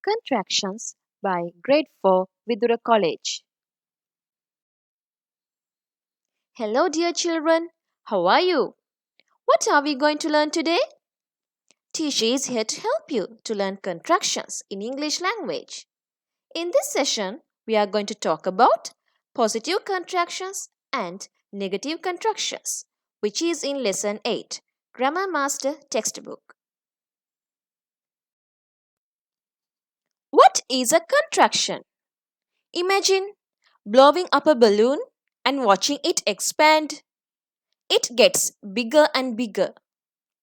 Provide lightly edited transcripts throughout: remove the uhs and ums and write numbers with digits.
Contractions by Grade 4 Vidura College. Hello, dear children. How are you? What are we going to learn today? Tisha is here to help you to learn contractions in English language. In this session, we are going to talk about positive contractions and negative contractions, which is in Lesson 8, Grammar Master Textbook. What is a contraction? Imagine blowing up a balloon and watching it expand. It gets bigger and bigger.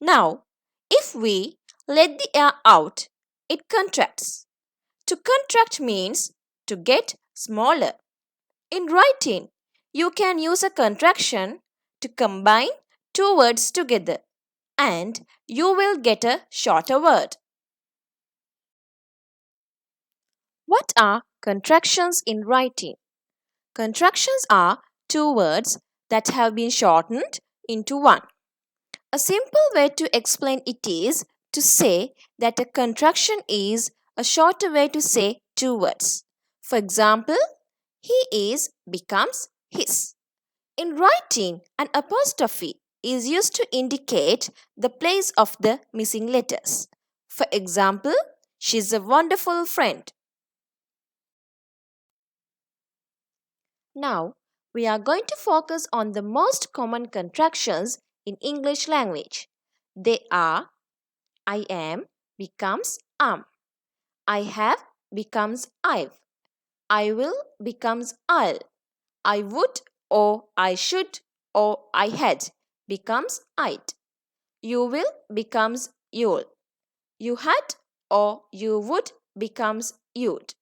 Now, if we let the air out, it contracts. To contract means to get smaller. In writing, you can use a contraction to combine two words together and you will get a shorter word. What are contractions in writing? Contractions are two words that have been shortened into one. A simple way to explain it is to say that a contraction is a shorter way to say two words. For example, he is becomes his. In writing, an apostrophe is used to indicate the place of the missing letters. For example, she's a wonderful friend. Now, we are going to focus on the most common contractions in English language. They are I am becomes am. I have becomes I've. I will becomes I'll. I would or I should or I had becomes I'd. You will becomes you'll. You had or you would becomes you'd.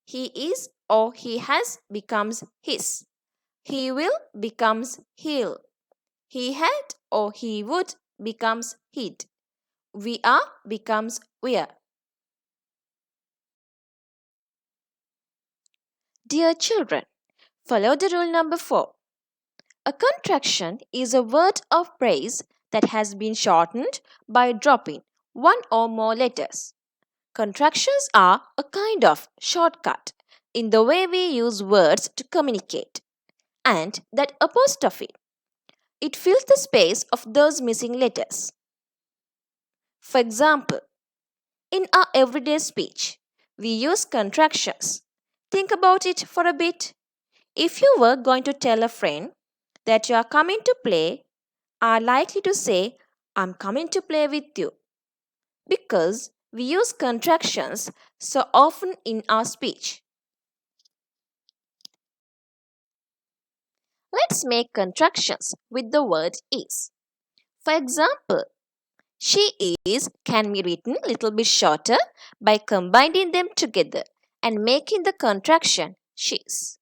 He is or he has becomes his. He will becomes he'll. He had or he would becomes he'd. We are becomes we're. Dear children, follow the rule number 4. A contraction is a word of praise that has been shortened by dropping one or more letters. Contractions are a kind of shortcut in the way we use words to communicate. And that apostrophe, it fills the space of those missing letters. For example, in our everyday speech, we use contractions. Think about it for a bit. If you were going to tell a friend that you are coming to play, are likely to say, I'm coming to play with you. Because we use contractions so often in our speech. Let's make contractions with the word is. For example, she is can be written a little bit shorter by combining them together and making the contraction she's.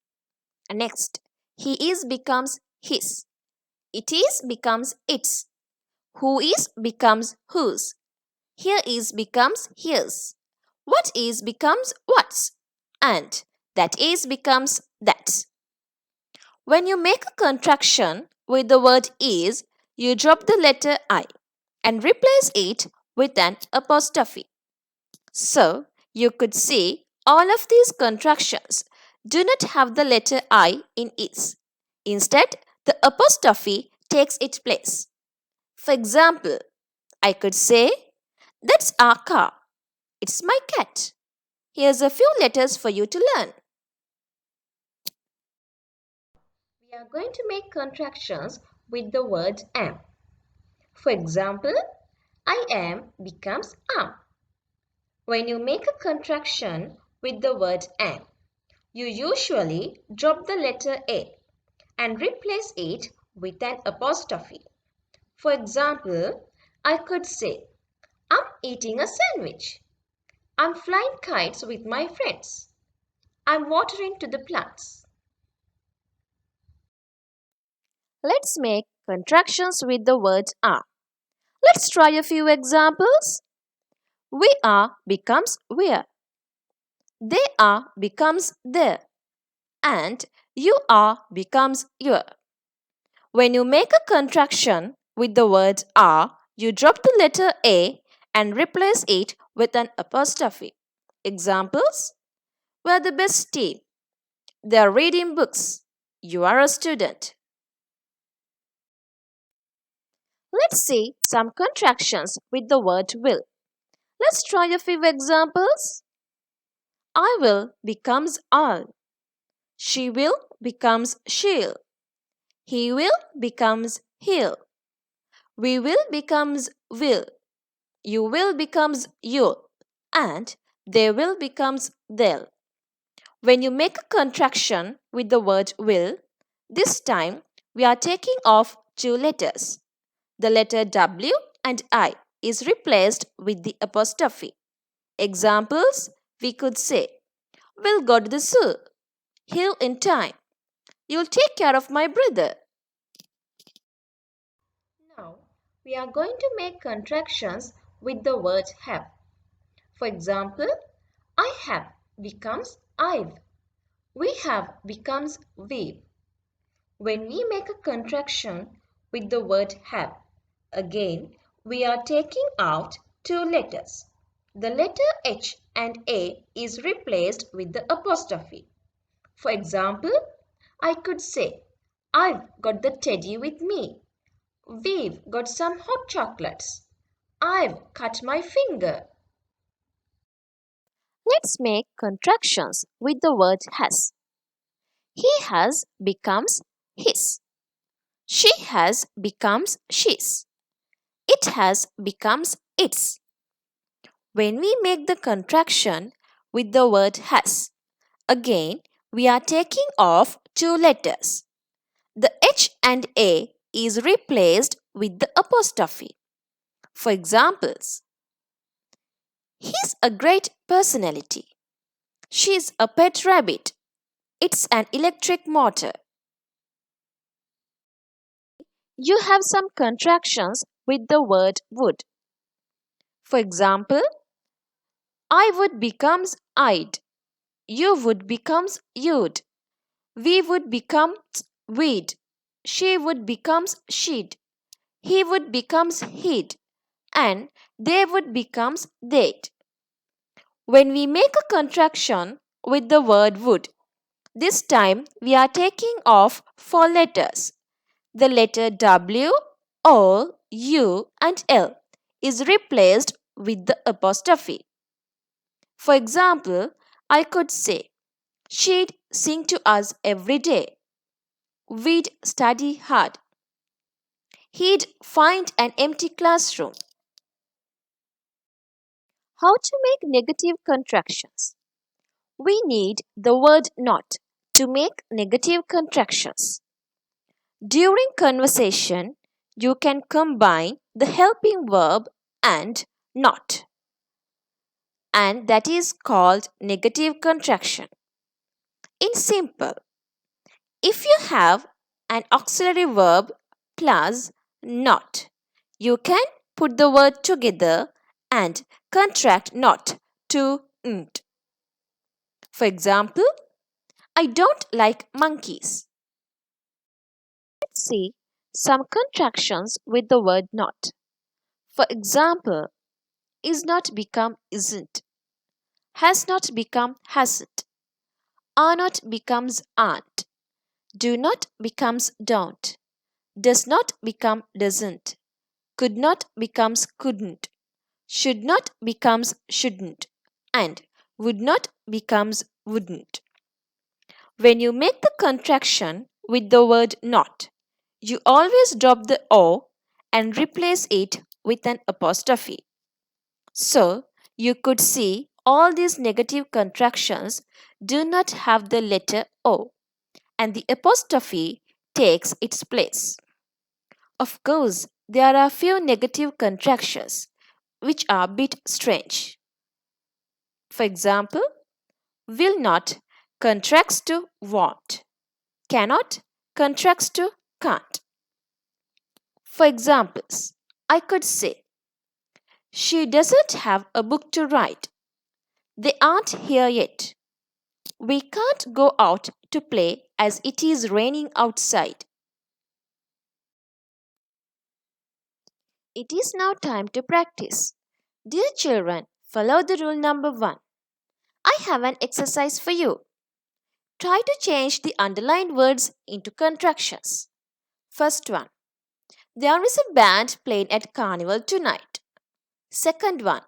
Next, he is becomes his. It is becomes its. Who is becomes whose. Here is becomes his. What is becomes what's. And that is becomes that's. When you make a contraction with the word is, you drop the letter I and replace it with an apostrophe. So, you could see all of these contractions do not have the letter I in is. Instead, the apostrophe takes its place. For example, I could say, that's our car. It's my cat. Here's a few letters for you to learn. We are going to make contractions with the word am. For example, I am becomes am. When you make a contraction with the word am, you usually drop the letter A and replace it with an apostrophe. For example, I could say, I'm eating a sandwich. I'm flying kites with my friends. I'm watering to the plants. Let's make contractions with the word are. Let's try a few examples. We are becomes we're. They are becomes there. And you are becomes your. When you make a contraction with the word are, you drop the letter A and replace it with an apostrophe. Examples: we're the best team. They're reading books. You are a student. Let's see some contractions with the word will. Let's try a few examples. I will becomes I'll. She will becomes she'll. He will becomes he'll. We will becomes will. You will becomes you'll. And they will becomes they'll. When you make a contraction with the word will, this time we are taking off two letters. The letter W and I is replaced with the apostrophe. Examples: we could say, we'll go to the zoo. He'll in time. You'll take care of my brother. Now we are going to make contractions with the word have. For example, I have becomes I've. We have becomes we've. When we make a contraction with the word have, again we are taking out two letters. The letter H and A is replaced with the apostrophe. For example, I could say, I've got the teddy with me. We've got some hot chocolates. I've cut my finger. Let's make contractions with the word has. He has becomes his. She has becomes she's. It has becomes its. When we make the contraction with the word has, again we are taking off two letters. The H and A is replaced with the apostrophe. For examples, he's a great personality. She's a pet rabbit. It's an electric motor. You have some contractions with the word would. For example, I would becomes I'd. You would becomes you'd. We would becomes we'd. She would becomes she'd. He would becomes he'd. And they would becomes they'd. When we make a contraction with the word would, this time we are taking off four letters. The letter W, O, U and L is replaced with the apostrophe. For example, I could say, she'd sing to us every day. We'd study hard. He'd find an empty classroom. How to make negative contractions? We need the word not to make negative contractions. During conversation, you can combine the helping verb and not, and that is called negative contraction. In simple, if you have an auxiliary verb plus not, you can put the word together and contract not to nt. For example, I don't like monkeys. Let's see some contractions with the word not. For example, is not become isn't, has not become hasn't, are not becomes aren't, do not becomes don't, does not become doesn't, could not becomes couldn't, should not becomes shouldn't, and would not becomes wouldn't. When you make the contraction with the word not, you always drop the O and replace it with an apostrophe. So, you could see all these negative contractions do not have the letter O, and the apostrophe takes its place. Of course, there are few negative contractions which are a bit strange. For example, will not contracts to won't, cannot contracts to can't. For examples, I could say, she doesn't have a book to write. They aren't here yet. We can't go out to play as it is raining outside. It is now time to practice. Dear children, follow the rule number 1. I have an exercise for you. Try to change the underlined words into contractions. First one. There is a band playing at carnival tonight. Second one.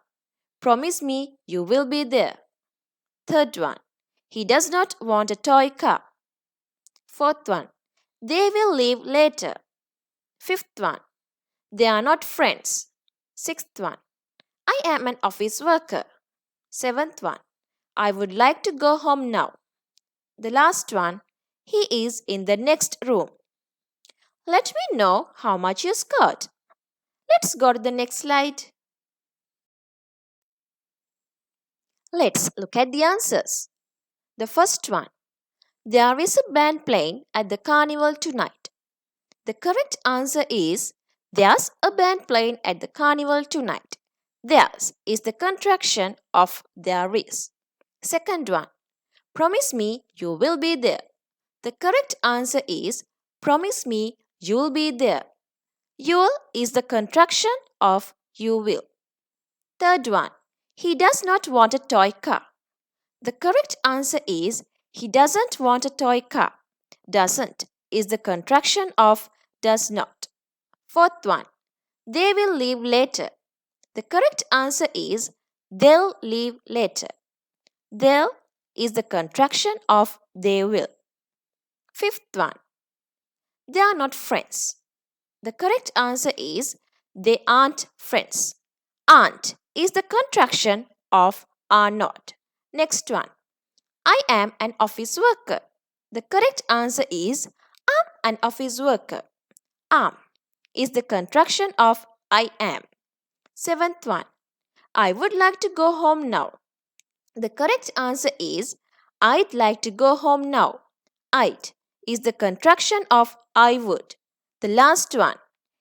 Promise me you will be there. Third one. He does not want a toy car. Fourth one. They will leave later. Fifth one. They are not friends. Sixth one. I am an office worker. Seventh one. I would like to go home now. The last one. He is in the next room. Let me know how much you scored. Let's go to the next slide. Let's look at the answers. The first one. There is a band playing at the carnival tonight. The correct answer is there's a band playing at the carnival tonight. There's is the contraction of there is. Second one. Promise me you will be there. The correct answer is promise me you'll be there. You'll is the contraction of you will. Third one. He does not want a toy car. The correct answer is he doesn't want a toy car. Doesn't is the contraction of does not. Fourth one. They will leave later. The correct answer is they'll leave later. They'll is the contraction of they will. Fifth one. They are not friends. The correct answer is they aren't friends. Aren't is the contraction of are not. Next one. I am an office worker. The correct answer is I'm an office worker. Am is the contraction of I am. Seventh one. I would like to go home now. The correct answer is I'd like to go home now. I'd is the contraction of I would. The last one.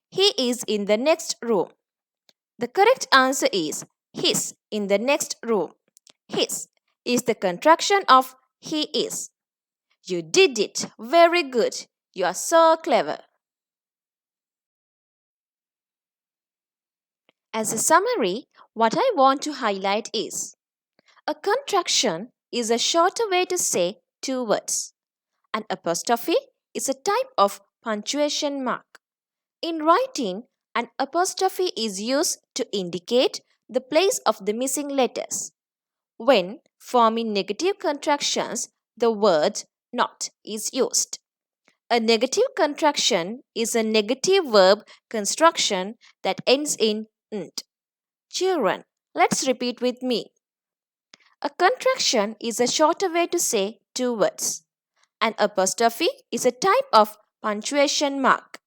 He is in the next room. The correct answer is his in the next room. His is the contraction of he is. You did it. Very good. You are so clever. As a summary, what I want to highlight is a contraction is a shorter way to say two words. An apostrophe is a type of punctuation mark. In writing, an apostrophe is used to indicate the place of the missing letters. When forming negative contractions, the word not is used. A negative contraction is a negative verb construction that ends in nt. Children, let's repeat with me. A contraction is a shorter way to say two words. An apostrophe is a type of punctuation mark.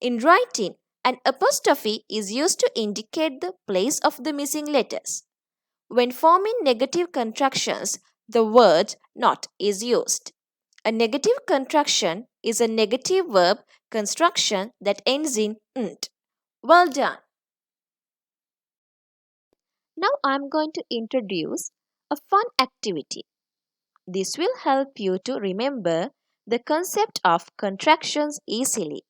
In writing, an apostrophe is used to indicate the place of the missing letters. When forming negative contractions, the word not is used. A negative contraction is a negative verb construction that ends in nt. Well done. Now I am going to introduce a fun activity. This will help you to remember the concept of contractions easily.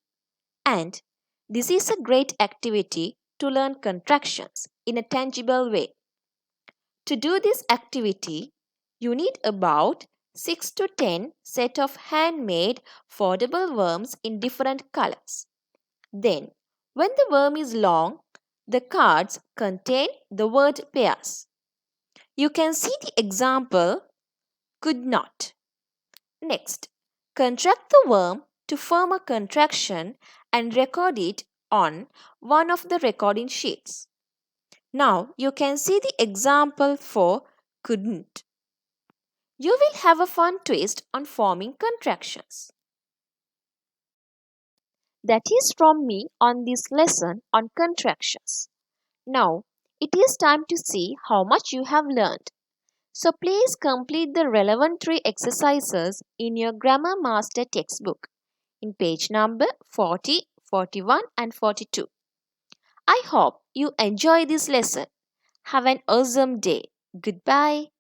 And this is a great activity to learn contractions in a tangible way. To do this activity, you need about 6 to 10 set of handmade foldable worms in different colors. Then, when the worm is long, the cards contain the word pairs. You can see the example could not. Next, contract the worm to form a contraction and record it on one of the recording sheets. Now you can see the example for couldn't. You will have a fun twist on forming contractions. That is from me on this lesson on contractions. Now it is time to see how much you have learned. So please complete the relevant 3 exercises in your Grammar Master textbook in page number 40, 41 and 42. I hope you enjoy this lesson. Have an awesome day. Goodbye.